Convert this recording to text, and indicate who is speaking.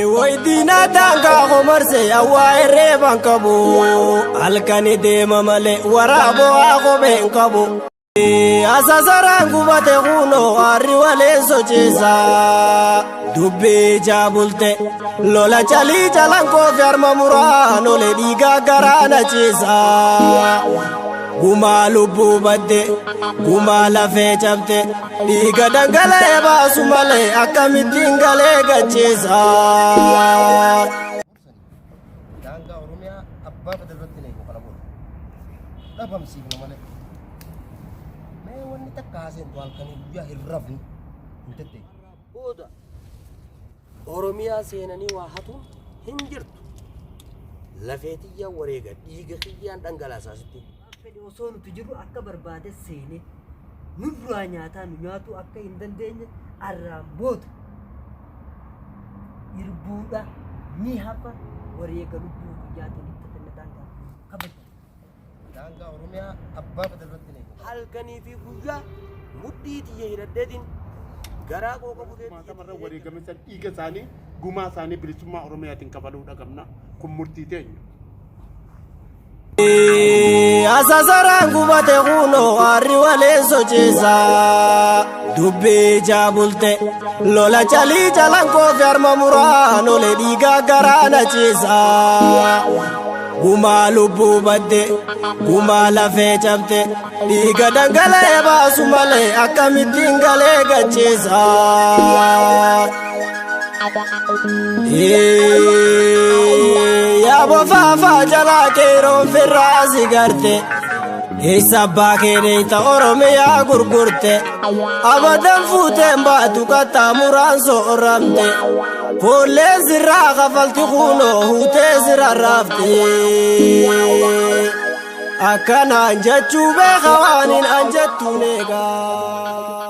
Speaker 1: ويدينا تانكا خمرسي أواي ريبان كبو الكني ديما مالي ورابو آخو بين كبو أساسران كوباتي خونو أري والي سوچيسا دبي جابولتي لولا چالي چالان کو فيارما مرانو لي ديگا گرانا چيسا Guma lubu badde, guma la fe chabte, diga dangale basu male, akamitingale gachesa.
Speaker 2: Danga Oromia abba badalbatne ko pala bol. Dabam signo male. Me wonni takkasen to alkani ya hirrafni. Intete.
Speaker 1: Oda. Oromia senani wahatu hinjirtu. Lafetiya warega diga khiyan dangala sasitti.
Speaker 3: وصون تجرو أكبر بعد السنة نفرانيا تانو نياتو أكا يندن الرامبوت يربودا ميهابا وريكا نبو ياتو نتتنا
Speaker 2: دانغا أوروميا أبا بدلبتني
Speaker 1: هل كان في كوجا مديتي يرددين غراغو كبودي
Speaker 4: ما تمر وريكا مثل إيجا ثاني غما ثاني بريسما أوروميا تنكبلو دكمنا كمرتيتين
Speaker 1: Asasaran kubate kuno arri wale sochesa Dubbi jabulte lola chali chalan ko fiarma murano le diga garana chesa Guma lubu badde, guma la fe chabte diga dangale basu male akamitingale gachesa Ya bofafa jala keron ferrazi garte Isa bakere ta Oromia gurgurte Abadan futen batu kata muran so ramte Pole zira gafalti khuno hute zira rafte Akana anjatu be khawanin anjatu nega